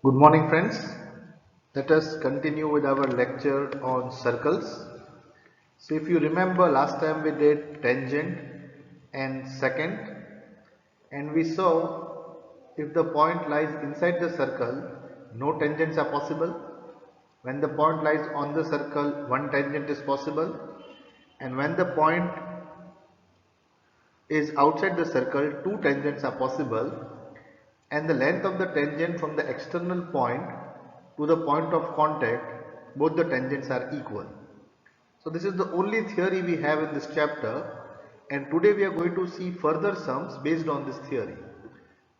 Good morning, friends. Let us continue with our lecture on circles. So, if you remember, last time we did tangent and secant, and we saw if the point lies inside the circle, no tangents are possible. When the point lies on the circle, one tangent is possible, and when the point is outside the circle, two tangents are possible, and the length of the tangent from the external point to the point of contact, both the tangents are equal. So this is the only theory we have in this chapter, and today we are going to see further sums based on this theory.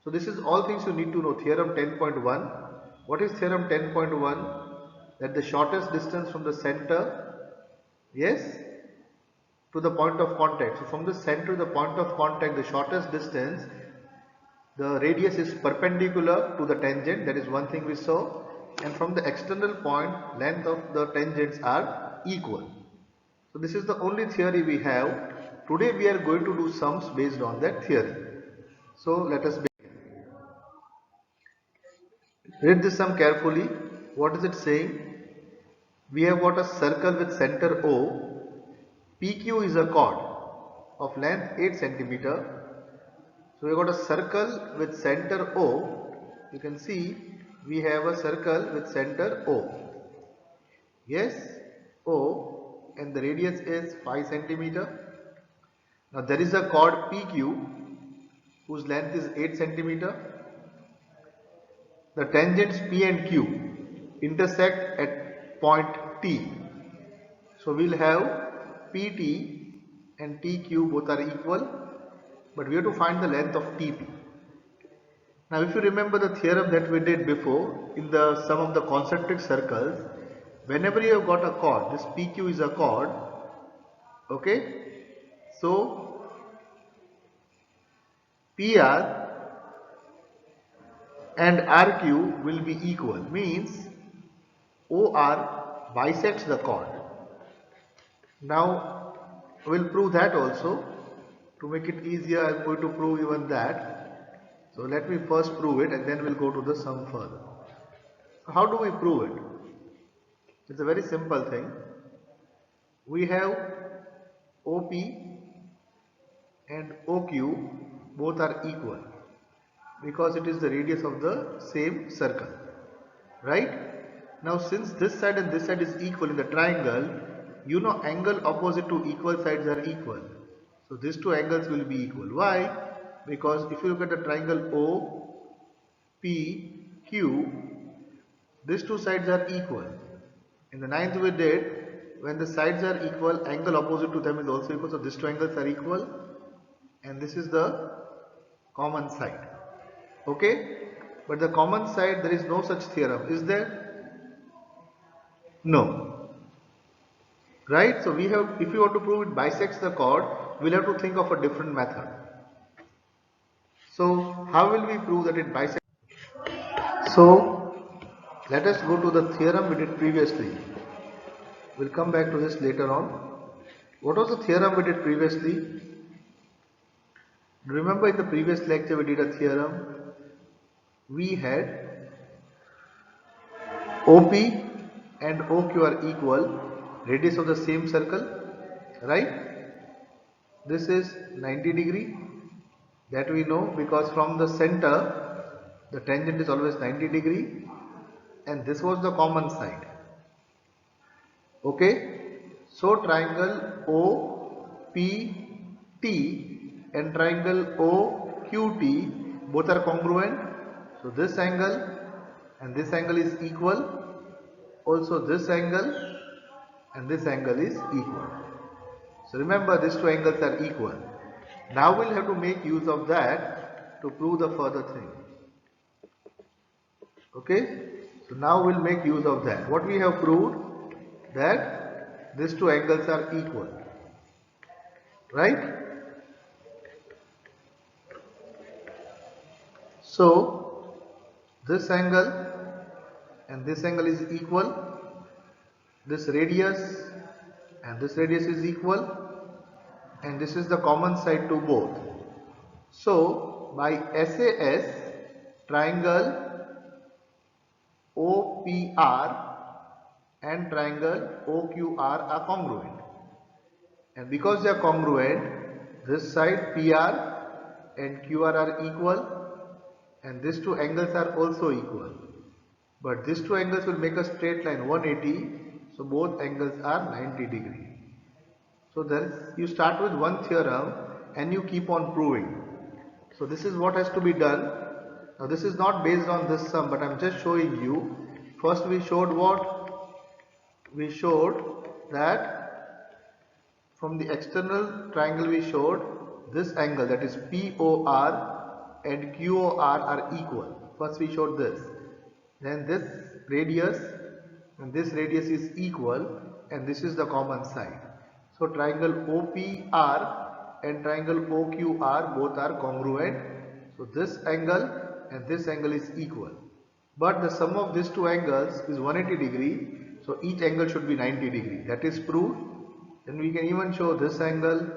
So this is all things you need to know. Theorem 10.1. What is theorem 10.1? That the shortest distance from the center, yes, to the point of contact. So from the center to the point of contact, the shortest distance, the radius is perpendicular to the tangent, that is one thing we saw, and from the external point, length of the tangents are equal. So this is the only theory we have. Today we are going to do sums based on that theory. So let us begin. Read this sum carefully. What is it saying? We have got a circle with center O. PQ is a chord of length 8 centimeter. So we got a circle with center O. You can see we have a circle with center O. Yes, O, and the radius is 5 centimeter. Now there is a chord PQ whose length is 8 centimeter. The tangents P and Q intersect at point T. So we will have PT and TQ both are equal, but we have to find the length of TP. Now if you remember the theorem that we did before in the sum of the concentric circles, whenever you have got a chord, this PQ is a chord, okay, so PR and RQ will be equal, means OR bisects the chord. Now we will prove that also. To make it easier, I am going to prove even that. So let me first prove it and then we will go to the sum further. How do we prove it? It's a very simple thing. We have OP and OQ both are equal because it is the radius of the same circle, right? Now since this side and this side is equal in the triangle, you know angle opposite to equal sides are equal. So these two angles will be equal. Why? Because if you look at the triangle OPQ, these two sides are equal. In the ninth we did, when the sides are equal, angle opposite to them is also equal. So these two angles are equal and this is the common side. Okay? But the common side, there is no such theorem. Is there? No. Right? So we have, if you want to prove it bisects the chord, we'll have to think of a different method. So how will we prove that it bisects? So let us go to the theorem we did previously. We'll come back to this later on. What was the theorem we did previously? Remember in the previous lecture we did a theorem. We had OP and OQ are equal, radius of the same circle, right? This is 90 degree, that we know because from the center the tangent is always 90 degree, and this was the common side. Okay, so triangle OPT and triangle OQT both are congruent. So this angle and this angle is equal. Also this angle and this angle is equal. So remember, these two angles are equal. Now we'll have to make use of that to prove the further thing. Okay, so now we'll make use of that. What we have proved, that these two angles are equal, right? So this angle and this angle is equal, this radius and this radius is equal, and this is the common side to both. So by SAS, triangle OPR and triangle OQR are congruent. And because they are congruent, this side PR and QR are equal and these two angles are also equal. But these two angles will make a straight line 180, so both angles are 90 degree. So then you start with one theorem and you keep on proving. So this is what has to be done. Now this is not based on this sum, but I am just showing you. First we showed what? We showed that from the external triangle we showed this angle, that is POR and QOR are equal. First we showed this. Then this radius and this radius is equal and this is the common side. So triangle OPR and triangle OQR both are congruent. So this angle and this angle is equal. But the sum of these two angles is 180 degree. So each angle should be 90 degree. That is proved. Then we can even show this angle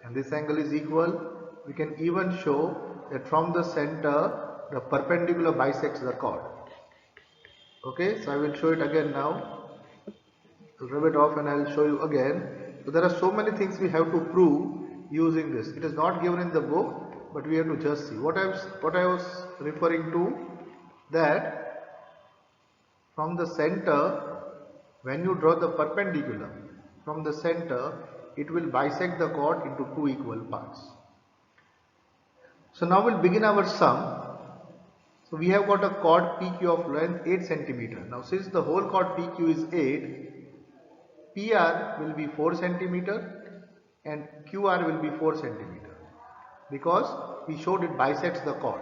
and this angle is equal. We can even show that from the center the perpendicular bisects the chord. Okay, so I will show it again now. I'll rub it off and I'll show you again. So there are so many things we have to prove using this. It is not given in the book, but we have to just see. What I was referring to, that from the center, when you draw the perpendicular, from the center, it will bisect the chord into two equal parts. So now we'll begin our sum. So we have got a chord PQ of length 8 cm. Now since the whole chord PQ is 8, PR will be 4 cm and QR will be 4 cm because we showed it bisects the chord.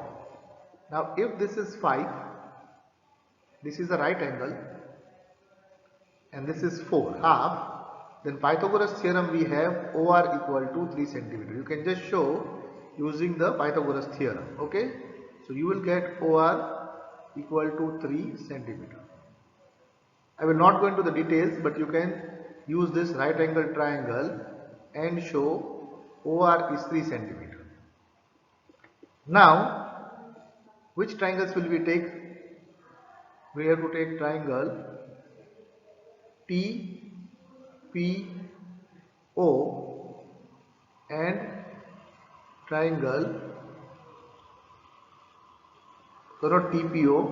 Now if this is 5, this is the right angle and this is 4, half, then Pythagoras theorem we have OR equal to 3 cm. You can just show using the Pythagoras theorem. Okay. So you will get OR equal to 3 cm. I will not go into the details, but you can use this right angle triangle and show OR is 3 cm. Now, which triangles will we take? We have to take triangle TPO and triangle, so not TPO,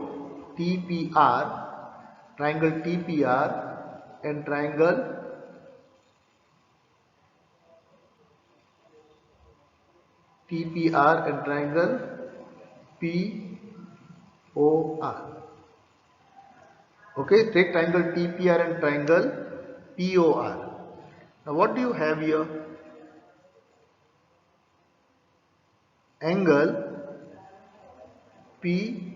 TPR, triangle TPR and triangle TPR and triangle POR. Okay, take triangle TPR and triangle POR. Now what do you have here? Angle PRT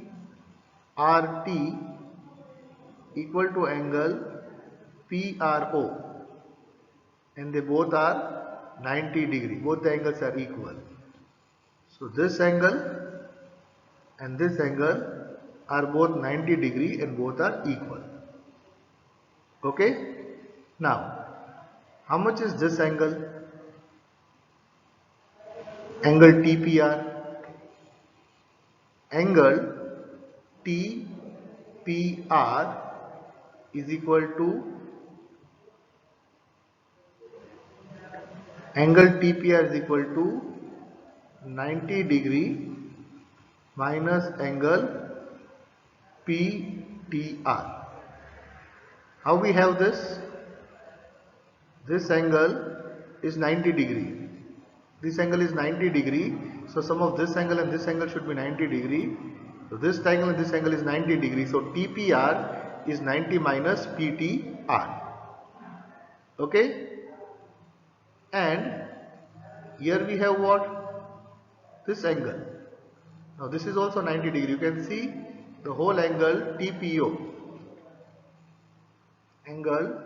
equal to angle PRO and they both are 90 degree. Both the angles are equal. So this angle and this angle are both 90 degree and both are equal. Okay. Now, how much is this angle? Angle TPR. Angle TPR is equal to angle TPR is equal to 90 degree minus angle PTR. How we have this? This angle is 90 degree. This angle is 90 degree. So sum of this angle and this angle should be 90 degree. So this angle and this angle is 90 degree. So TPR is 90 minus PTR. Okay. And here we have what? This angle. Now this is also 90 degree. You can see the whole angle TPO. Angle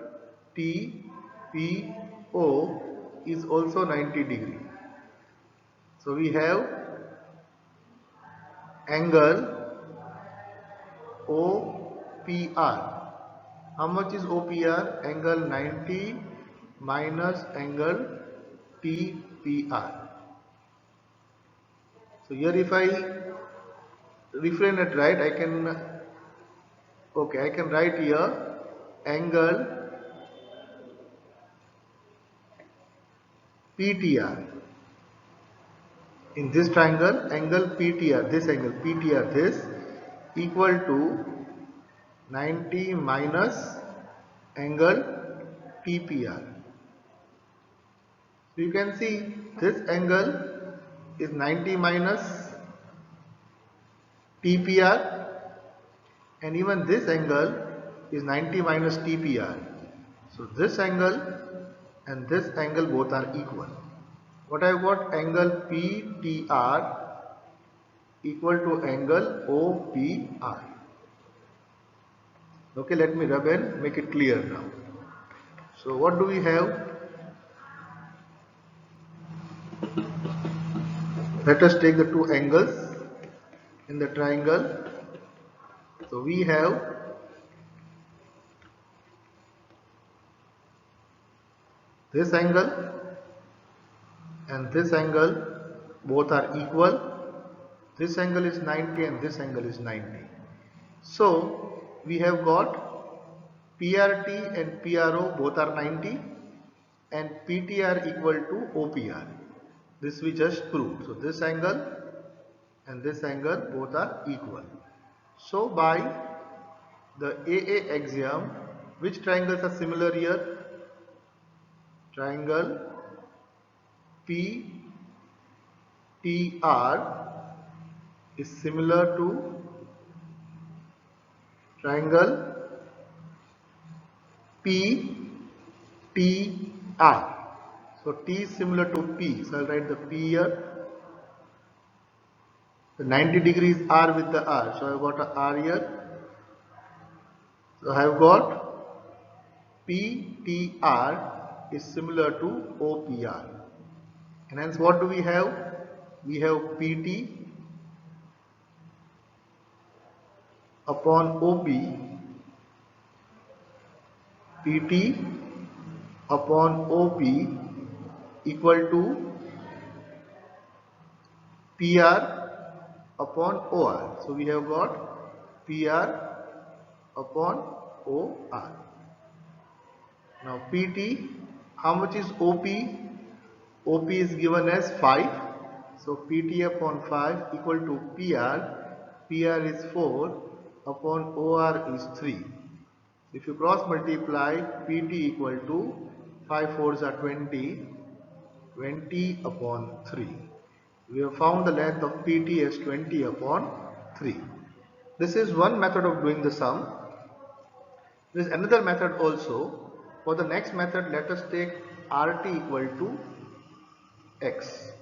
TPO is also 90 degree. So we have angle OPR. How much is OPR? Angle 90 minus angle TPR. So here if I reframe it right, I can Okay, I can write here angle PTR. In this triangle, angle PTR, this angle PTR, this equal to 90 minus angle PPR. So you can see this angle is 90 minus TPR, and even this angle is 90 minus TPR. So this angle and this angle both are equal. What I got? Angle PTR equal to angle OPR. Okay, let me rub and make it clear now. So what do we have? Let us take the two angles in the triangle. So we have this angle and this angle, both are equal. This angle is 90 and this angle is 90. So we have got PRT and PRO both are 90 and PTR equal to OPR. This we just proved. So this angle and this angle both are equal. So by the AA axiom, which triangles are similar here? Triangle PTR is similar to triangle PTI. So T is similar to P. So I'll write the P here. The 90 degrees R with the R. So I've got a R here. So I've got PTR is similar to OPR. And hence what do we have? We have PT upon OP, PT upon OP equal to PR upon OR. So we have got PR upon OR. Now PT, how much is OP? OP is given as 5. So PT upon 5 equal to PR. PR is 4 upon OR is 3. If you cross multiply, PT equal to 5 fours are 20, 20 upon 3. We have found the length of PT as 20 upon 3. This is one method of doing the sum. There is another method also. For the next method, let us take RT equal to X.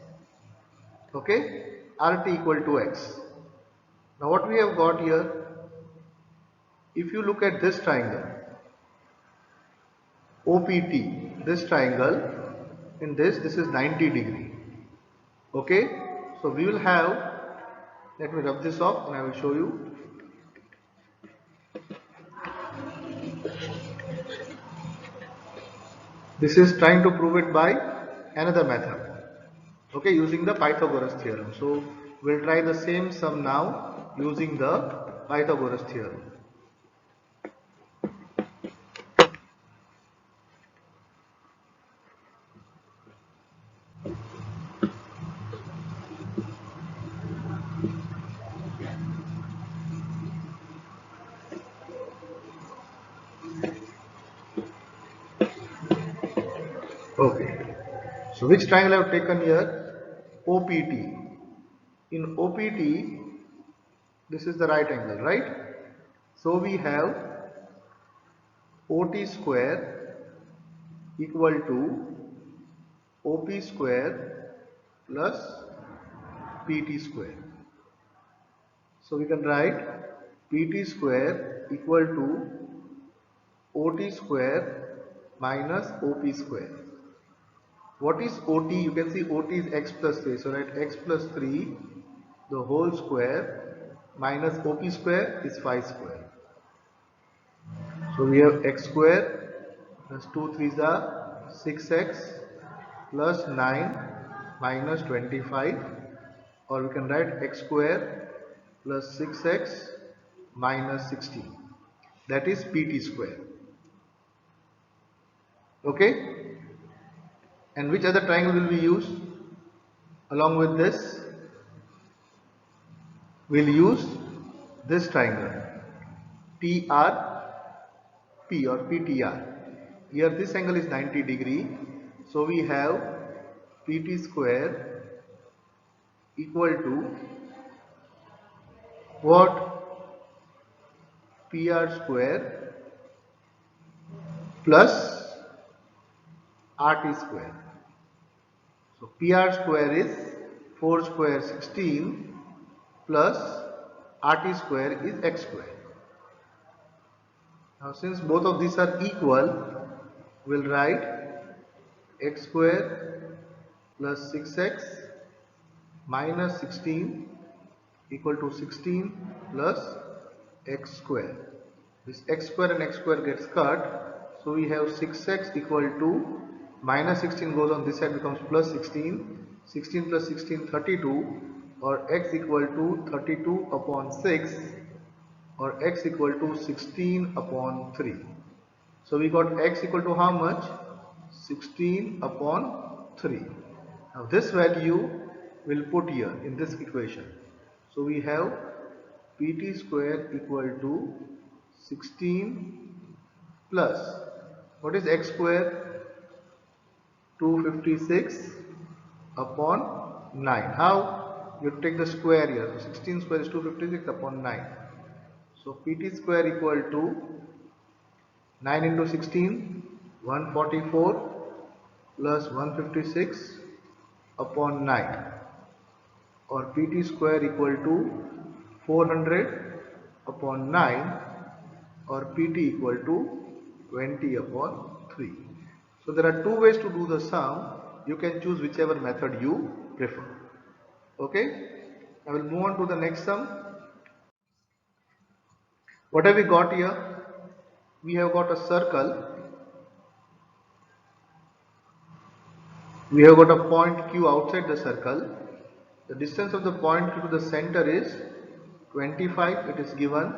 Okay, RT equal to X. Now what we have got here, if you look at this triangle, OPT, this triangle, in this is 90 degree. Okay, so we will have, let me rub this off and I will show you. This is trying to prove it by another method. Okay, using the Pythagoras theorem. So we'll try the same sum now using the Pythagoras theorem. Okay, so which triangle I have taken here? OPT. In OPT, this is the right angle, right? So we have OT square equal to OP square plus PT square. So we can write PT square equal to OT square minus OP square. What is OT? You can see OT is x plus 3. So write x plus 3 the whole square minus OP square is 5 square. So we have x square plus 2 3s are 6x plus 9 minus 25, or we can write x square plus 6x minus 16. that is PT square. Okay, and which other triangle will we use along with this? We'll use this triangle TRP or PTR. Here this angle is 90 degree, so we have PT square equal to what? PR square plus RT square. So PR square is 4 square 16 plus RT square is X square. Now since both of these are equal, we'll write X square plus 6X minus 16 equal to 16 plus X square. This X square and X square gets cut, so we have 6X equal to minus 16 goes on this side, becomes plus 16, 16 plus 16 32, or X equal to 32 upon 6, or X equal to 16 upon 3. So we got X equal to how much? 16 upon 3. Now this value will put here in this equation. So we have PT square equal to 16 plus, what is X square? 256 upon 9. How? You take the square here. So 16 square is 256 upon 9. So PT square equal to 9 into 16, 144 plus 156 upon 9, or PT square equal to 400 upon 9, or PT equal to 20 upon 3. So there are two ways to do the sum. You can choose whichever method you prefer. Okay, I will move on to the next sum. What have we got here? We have got a circle. We have got a point Q outside the circle. The distance of the point Q to the center is 25, it is given.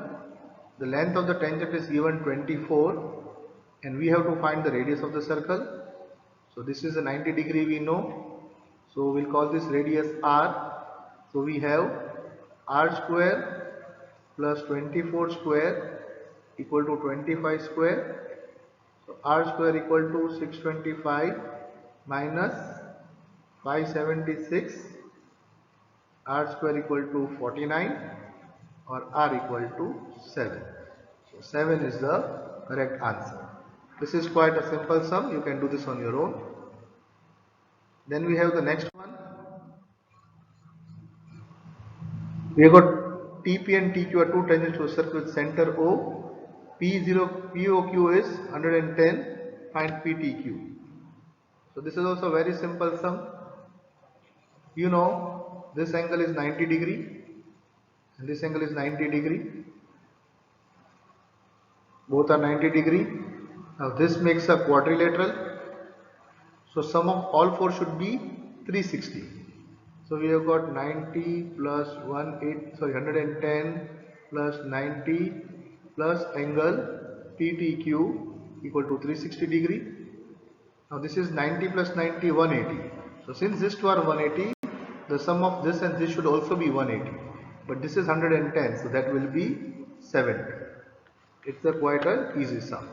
The length of the tangent is given 24, and we have to find the radius of the circle. So this is a 90 degree we know. So we'll call this radius R. So we have R square plus 24 square equal to 25 square. So R square equal to 625 minus 576, R square equal to 49, or R equal to 7. So 7 is the correct answer. This is quite a simple sum. You can do this on your own. Then we have the next one. We have got TP and TQ are two tangents to a circle with center O. POQ is 110. Find PTQ. So this is also a very simple sum. You know this angle is 90 degree and this angle is 90 degree. Both are 90 degree. Now this makes a quadrilateral. So sum of all four should be 360. So we have got 90 plus 110 plus 90 plus angle PTQ equal to 360 degree. Now this is 90 plus 90, 180. So since these two are 180, the sum of this and this should also be 180. But this is 110, so that will be 70. It's a quite an easy sum.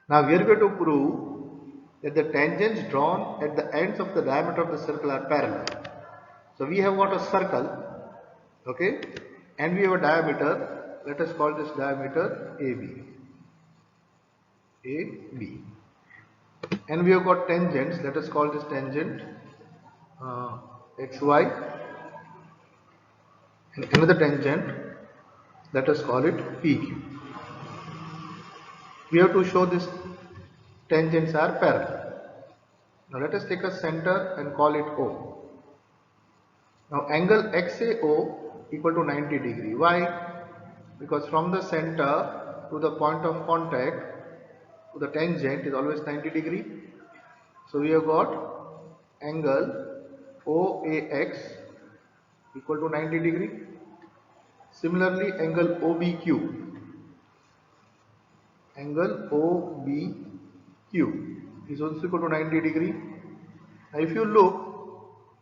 Now we are going to prove that the tangents drawn at the ends of the diameter of the circle are parallel. So we have got a circle, okay, and we have a diameter. Let us call this diameter AB. AB. And we have got tangents. Let us call this tangent XY. And another tangent, let us call it PQ. We have to show this tangents are parallel. Now let us take a center and call it O. Now angle XAO equal to 90 degree. Why? Because from the center to the point of contact to the tangent is always 90 degree. So we have got angle OAX equal to 90 degree. Similarly, angle OBQ is also equal to 90 degree. Now if you look,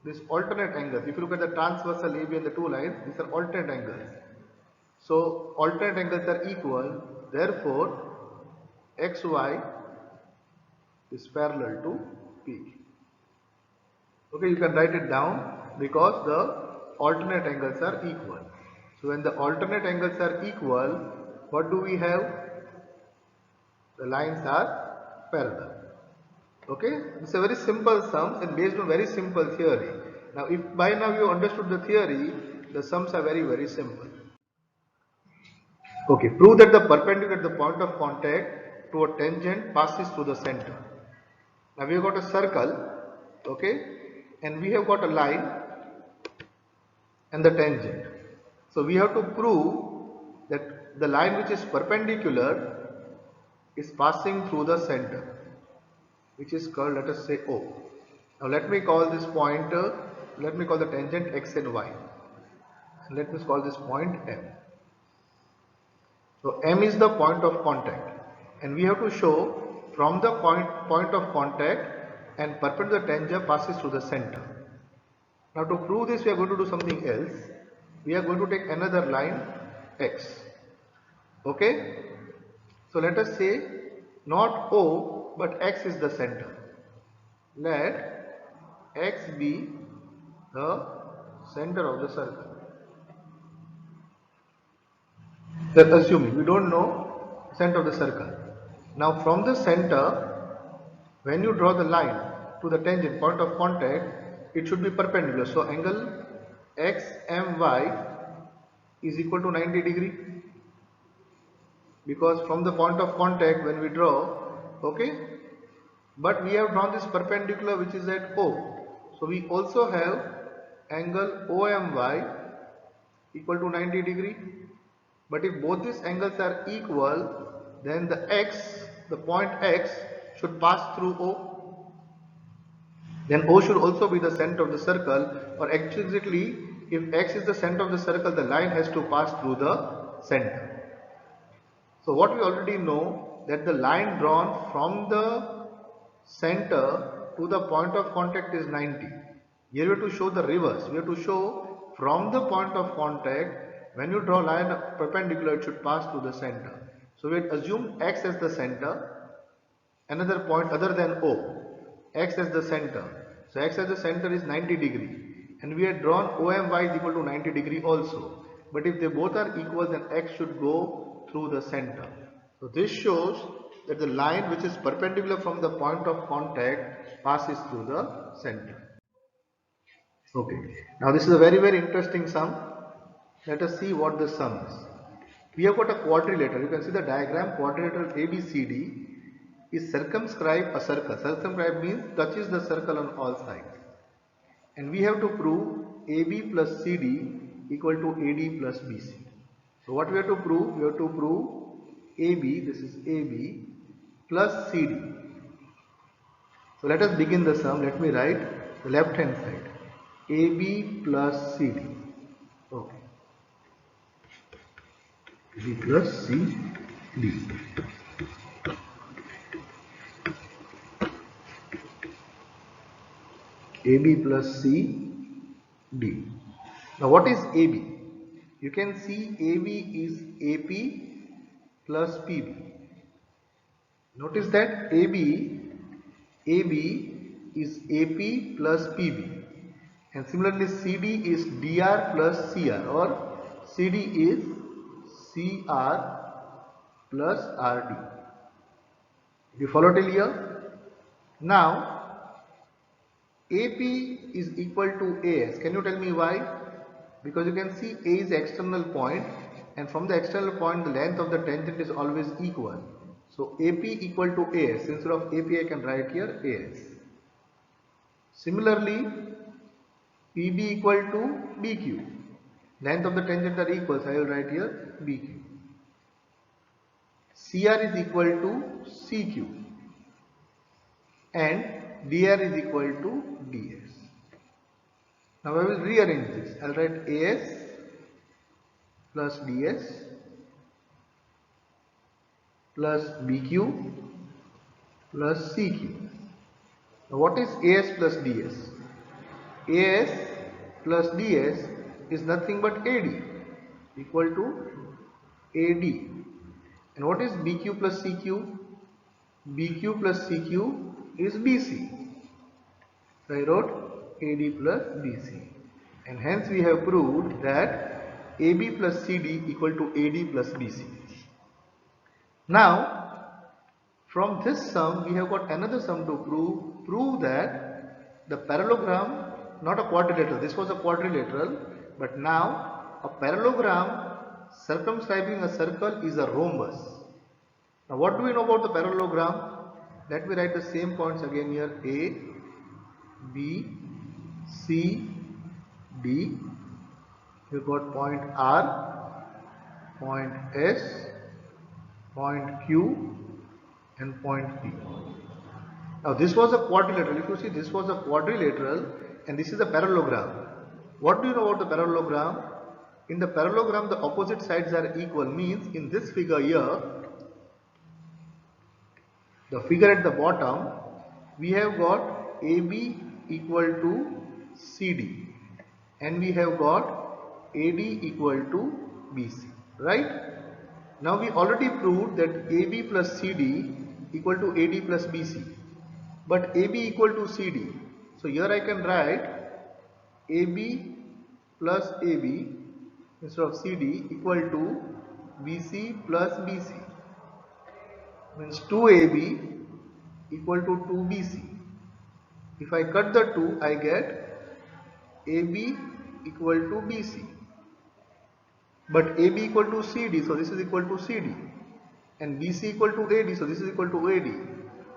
this alternate angles, if you look at the transversal AB and the two lines, these are alternate angles. So alternate angles are equal, therefore XY is parallel to PQ. Okay, you can write it down because the alternate angles are equal. So when the alternate angles are equal, what do we have? The lines are parallel. Okay, it's a very simple sum and based on very simple theory. Now if by now you understood the theory, the sums are very simple. Okay, prove that the perpendicular at the point of contact to a tangent passes through the center. Now we have got a circle, okay, and we have got a line and the tangent. So we have to prove that the line which is perpendicular is passing through the center, which is called, let us say, O. Now let me call this point, let me call the tangent X and Y. And let me call this point M. So M is the point of contact and we have to show from the point of contact and perpendicular tangent passes through the center. Now to prove this we are going to do something else. We are going to take another line X. Okay. So let us say not O but X is the center. Let X be the center of the circle. Then assuming we don't know center of the circle. Now from the center, when you draw the line to the tangent point of contact, it should be perpendicular. So angle XMY is equal to 90 degree, because from the point of contact when we draw, okay, but we have drawn this perpendicular which is at O. So we also have angle OMY equal to 90 degree. But if both these angles are equal, then the point X should pass through O. Then O should also be the center of the circle, or explicitly, if X is the center of the circle, the line has to pass through the center. So what we already know, that the line drawn from the center to the point of contact is 90. Here we have to show the reverse. We have to show from the point of contact, when you draw line perpendicular, it should pass through the center. So we assume X as the center, another point other than O, X as the center. So X as the center is 90 degree, and we had drawn OMY is equal to 90 degree also. But if they both are equal, then X should go through the center. So this shows that the line which is perpendicular from the point of contact passes through the center. Okay, now this is a very interesting sum. Let us see what the sum is. We have got a quadrilateral. You can see the diagram. Quadrilateral ABCD is circumscribe a circle. Circumscribe means touches the circle on all sides. And we have to prove AB plus CD equal to AD plus BC. So what we have to prove? We have to prove AB, this is AB, plus CD. So let us begin the sum. Let me write the left hand side. AB plus CD. Okay. AB plus CD. AB plus CD. Now what is AB? You can see AB is AP plus PB. Notice that AB is AP plus PB, and similarly CD is DR plus CR, or CD is CR plus RD. You follow till here? Now AP is equal to AS. Can you tell me why? Because you can see A is the external point, and from the external point the length of the tangent is always equal. So AP equal to AS. Instead of AP I can write here AS. Similarly, PB equal to BQ. Length of the tangent are equal, so I will write here BQ. CR is equal to CQ and DR is equal to DS. Now I will rearrange this. I will write AS plus ds plus bq plus cq. Now what is as plus ds? as plus ds is nothing but ad, equal to ad. And what is bq plus cq? bq plus cq is bc. So I wrote AD plus BC, and hence we have proved that AB plus CD equal to AD plus BC. Now from this sum we have got another sum to prove that the parallelogram, not a quadrilateral, this was a quadrilateral, but now a parallelogram circumscribing a circle is a rhombus. Now what do we know about the parallelogram? Let me write the same points again here: A, B, C, D. You got point R, point S, point Q, and point P. Now this was a quadrilateral. If you see, this was a quadrilateral and this is a parallelogram. What do you know about the parallelogram? In the parallelogram the opposite sides are equal, means in this figure here, the figure at the bottom, we have got AB equal to CD and we have got AD equal to BC, right? Now we already proved that AB plus CD equal to AD plus BC, but AB equal to CD. So here I can write AB plus AB instead of CD equal to BC plus BC, means 2AB equal to 2BC. If I cut the 2, I get AB equal to BC. But AB equal to CD, so this is equal to CD. And BC equal to AD, so this is equal to AD.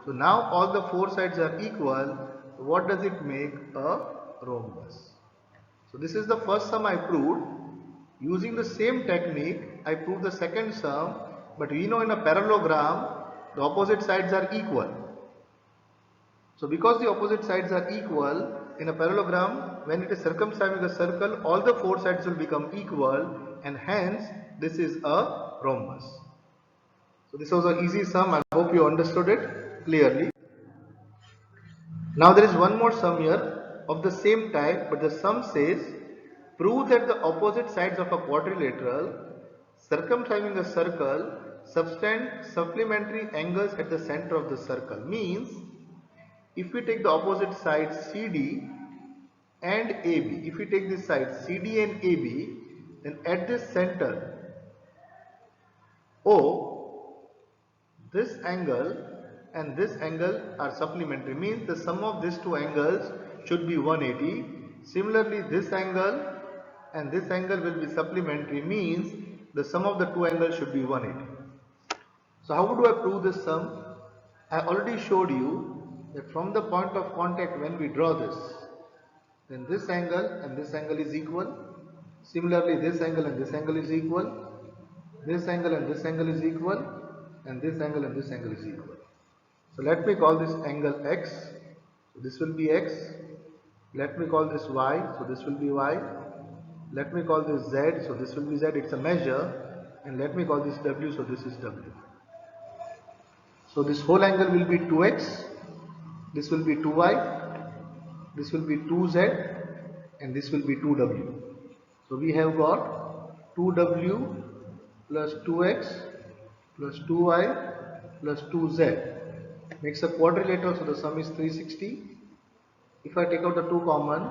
So now all the four sides are equal. So what does it make? A rhombus. So this is the first sum I proved. Using the same technique, I proved the second sum. But we know in a parallelogram, the opposite sides are equal. So because the opposite sides are equal, in a parallelogram, when it is circumscribing a circle, all the four sides will become equal and hence this is a rhombus. So this was an easy sum. I hope you understood it clearly. Now there is one more sum here of the same type, but the sum says prove that the opposite sides of a quadrilateral circumscribing a circle subtend supplementary angles at the center of the circle. Means if we take the opposite side CD and AB, if we take this side CD and AB, then at this center O, this angle and this angle are supplementary, means the sum of these two angles should be 180. Similarly, this angle and this angle will be supplementary, means the sum of the two angles should be 180. So how do I prove this sum? I already showed you that from the point of contact when we draw this, then this angle and this angle is equal. Similarly, this angle and this angle is equal. This angle and this angle is equal, and this angle and this angle is equal. So let me call this angle X, so this will be X. Let me call this Y, so this will be Y. Let me call this Z, so this will be Z, it's a measure. And let me call this W, so this is W. So this whole angle will be 2X, this will be 2Y, this will be 2Z, and this will be 2W. So we have got 2W plus 2X plus 2Y plus 2Z makes a quadrilateral, so the sum is 360. If I take out the 2 common,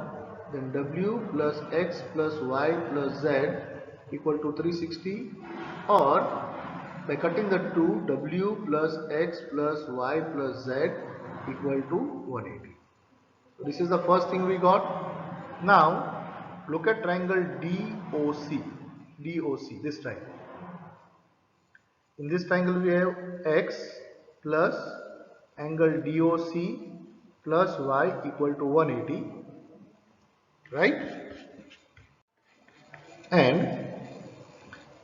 then W plus X plus Y plus Z equal to 360, or by cutting the 2, W plus X plus Y plus Z equal to 180. So this is the first thing we got. Now look at triangle DOC. DOC, this triangle. In this triangle we have X plus angle DOC plus Y equal to 180, right? And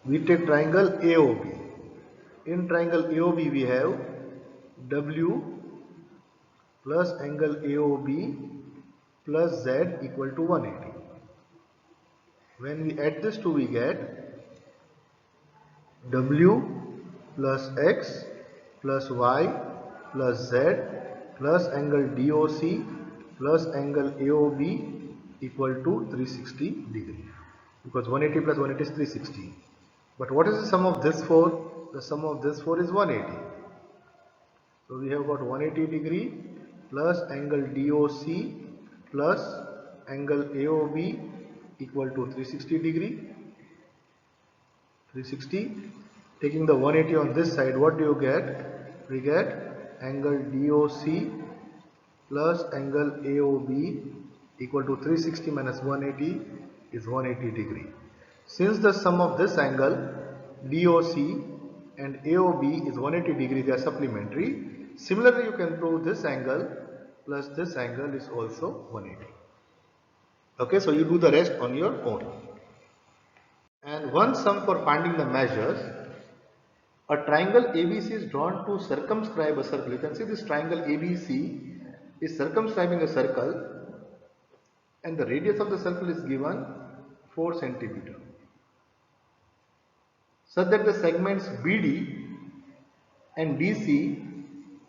we take triangle AOB. In triangle AOB we have W plus angle AOB plus Z equal to 180. When we add this two, we get W plus X plus Y plus Z plus angle DOC plus angle AOB equal to 360 degree, because 180 plus 180 is 360. But what is the sum of this 4? The sum of this 4 is 180. So we have got 180 degree plus angle DOC plus angle AOB equal to 360 degree. 360. Taking the 180 on this side, what do you get? We get angle DOC plus angle AOB equal to 360 minus 180 is 180 degree. Since the sum of this angle DOC and AOB is 180 degree, they are supplementary. Similarly, you can prove this angle plus this angle is also 180. Okay, so you do the rest on your own. And one sum for finding the measures. A triangle ABC is drawn to circumscribe a circle. You can see this triangle ABC is circumscribing a circle, and the radius of the circle is given 4 cm. Such that the segments BD and DC,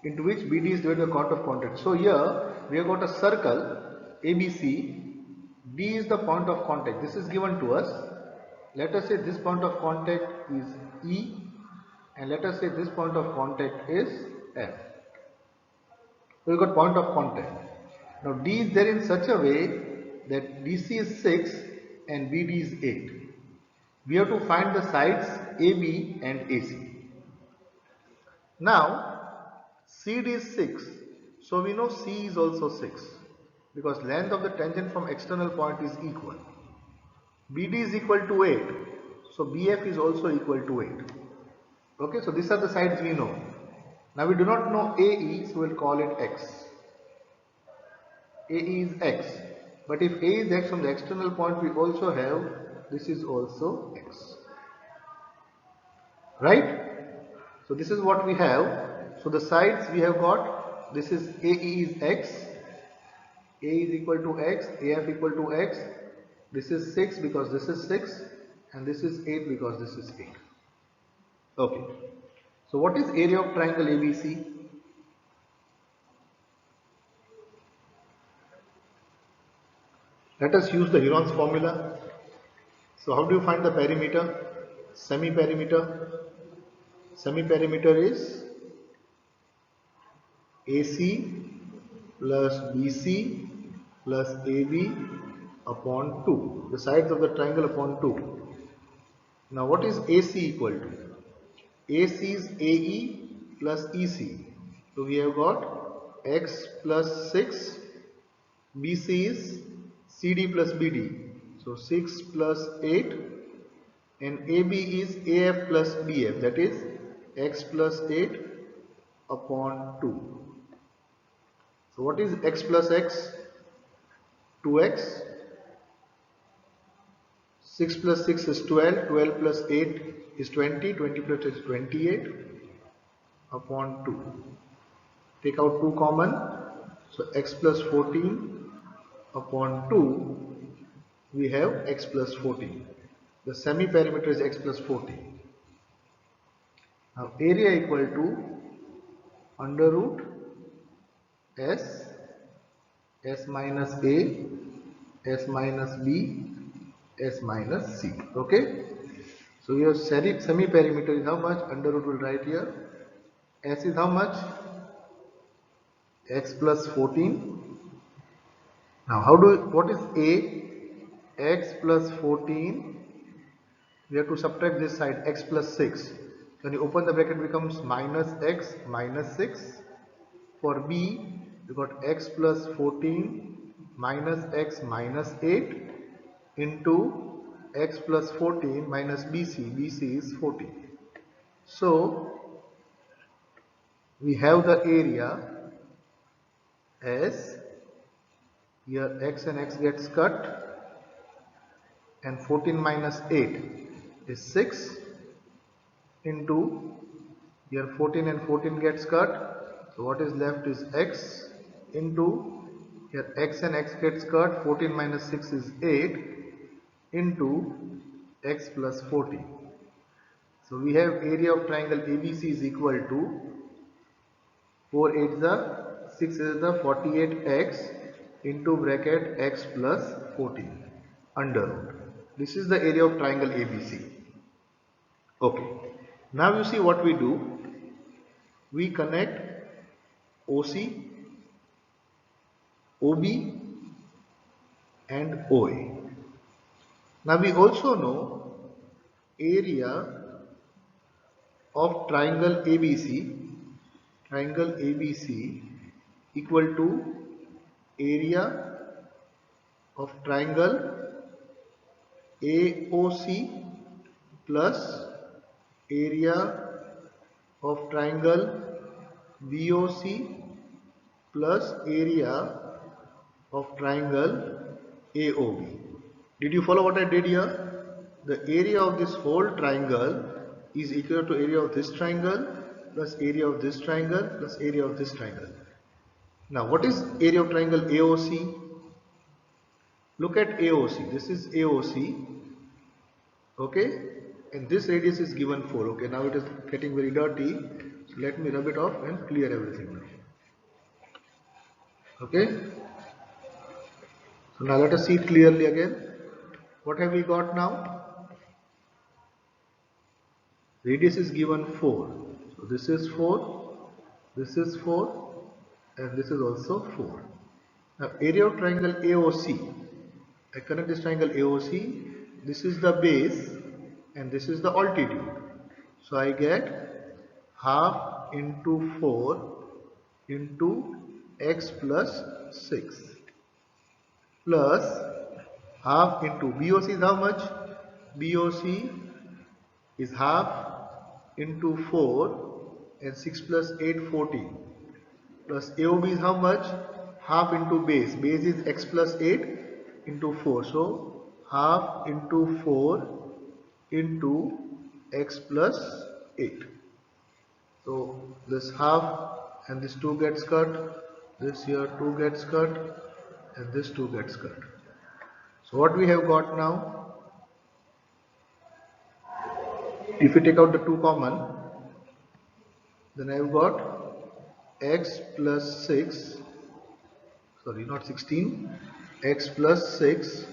into which BD is divided by count of contact. So here we have got a circle ABC, D is the point of contact. This is given to us. Let us say this point of contact is E, and let us say this point of contact is F. So we got point of contact. Now D is there in such a way that DC is 6 and BD is 8. We have to find the sides AB and AC. Now CD is 6, so we know C is also 6, because length of the tangent from external point is equal. BD is equal to 8, so BF is also equal to 8. Okay, so these are the sides we know. Now we do not know AE, so we'll call it X. AE is X, but if A is X from the external point, we also have this is also X. Right? So this is what we have. So the sides we have got, this is AE is X, A is equal to X, AF equal to X. This is 6 because this is 6, and this is 8 because this is 8. Okay. So what is area of triangle ABC? Let us use the Heron's formula. So how do you find the perimeter? Semi-perimeter. Semi-perimeter is AC plus BC plus AB upon 2. The sides of the triangle upon 2. Now what is AC equal to? AC is AE plus EC. So we have got X plus 6. BC is CD plus BD. So 6 plus 8. And AB is AF plus BF. That is X plus 8 upon 2. So what is X plus X? 2X. 6 plus 6 is 12. 12 plus 8 is 20. 20 plus 8 is 28 upon 2. Take out 2 common. So X plus 14 upon 2. We have X plus 14. The semi-perimeter is X plus 14. Now area equal to under root S, S minus A, S minus B, S minus C. Okay. So your semi-perimeter is how much? Under root will write here. S is how much? X plus 14. Now what is A? X plus 14. We have to subtract this side, X plus 6. When you open the bracket, it becomes minus X minus 6. For B, we got X plus 14 minus X minus 8 into X plus 14 minus BC. BC is 14. So we have the area as here X and X gets cut, and 14 minus 8 is 6 into here 14 and 14 gets cut. So what is left is X into here X and X gets cut. 14 minus 6 is 8 into X plus 14. So we have area of triangle ABC is equal to 4 8 the 6 is the 48x into bracket x plus 14 under root. This is the area of triangle ABC. Okay. Now you see what we do. We connect OC, OB and OA. Now we also know area of triangle ABC equal to area of triangle AOC plus area of triangle BOC plus area of triangle AOB. Did you follow what I did here? The area of this whole triangle is equal to area of this triangle plus area of this triangle plus area of this triangle. Now what is area of triangle AOC? Look at AOC. This is AOC. Okay, and this radius is given 4. Okay, now it is getting very dirty, so let me rub it off and clear everything now. Okay, so now let us see it clearly again. What have we got now? Radius is given 4, so this is 4, this is 4 and this is also 4. Now area of triangle AOC, I connect this triangle AOC, this is the base and this is the altitude. So I get half into 4 into x plus 6 plus half into BOC is how much? BOC is half into 4 and 6 plus 8 14 plus AOB is how much? Half into base. Base is x plus 8 into 4. So half into 4 into x plus 8. So this half and this 2 gets cut, this here 2 gets cut and this 2 gets cut. So what we have got now, if we take out the 2 common, then I have got x plus 6, sorry not 16, x plus 6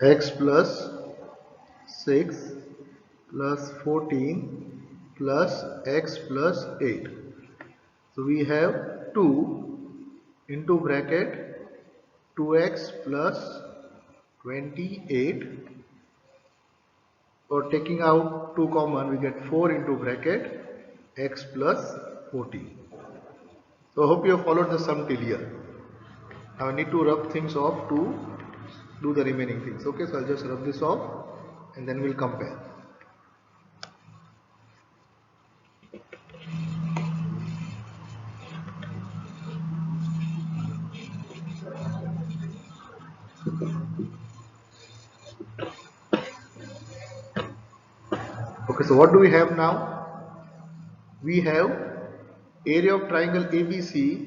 x plus 6 plus 14 plus x plus 8. So we have 2 into bracket 2x plus 28, or taking out 2 common we get 4 into bracket x plus 14. So I hope you have followed the sum till here. Now I need to rub things off to do the remaining things. Okay, so I'll just rub this off and then we'll compare. Okay, so what do we have now? We have area of triangle ABC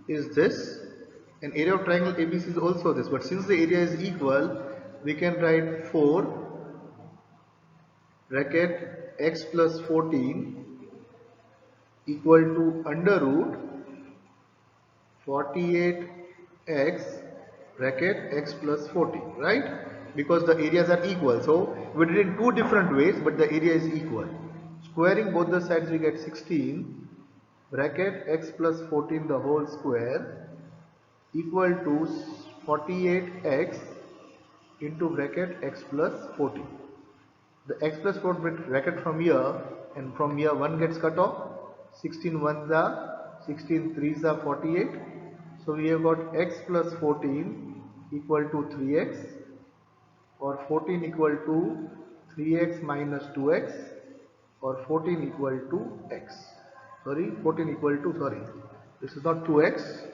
is this and area of triangle ABC is also this, but since the area is equal, we can write 4 bracket x plus 14 equal to under root 48x bracket x plus 14, right? Because the areas are equal. So we did it in 2 different ways, but the area is equal. Squaring both the sides we get 16 bracket x plus 14 the whole square equal to 48x into bracket x plus 14. The x plus 4 bracket from here and from here 1 gets cut off. 16 1s are 16 3s are 48. So we have got x plus 14 equal to 3x, or 14 equal to 3x minus 2x, or 14 equal to x. Sorry, 14 equal to, sorry, this is not 2x,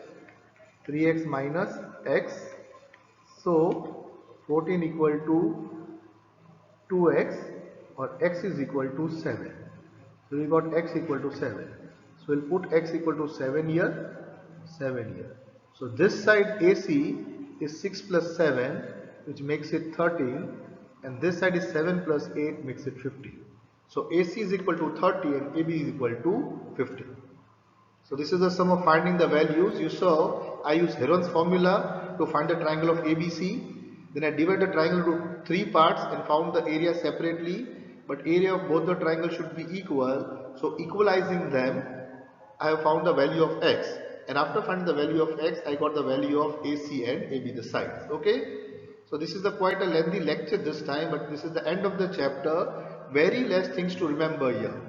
3x minus x. So 14 equal to 2x, or x is equal to 7. So we got x equal to 7. So we'll put x equal to 7 here, 7 here. So this side AC is 6 plus 7, which makes it 13, and this side is 7 plus 8 makes it 15. So AC is equal to 30 and AB is equal to 50. So this is the sum of finding the values. You saw I use Heron's formula to find the triangle of ABC. Then I divided the triangle into 3 parts and found the area separately. But area of both the triangles should be equal. So equalizing them, I have found the value of x. And after finding the value of x, I got the value of AC and AB, the sides. Okay. So this is quite a lengthy lecture this time, but this is the end of the chapter. Very less things to remember here.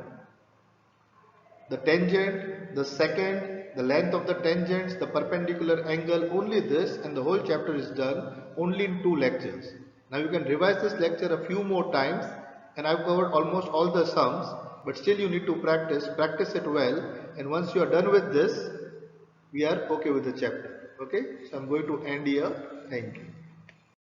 The tangent, the secant, the length of the tangents, the perpendicular angle, only this, and the whole chapter is done only in 2 lectures. Now you can revise this lecture a few more times, and I've covered almost all the sums, but still you need to practice it well, and once you are done with this, we are okay with the chapter. Okay, so I'm going to end here. Thank you.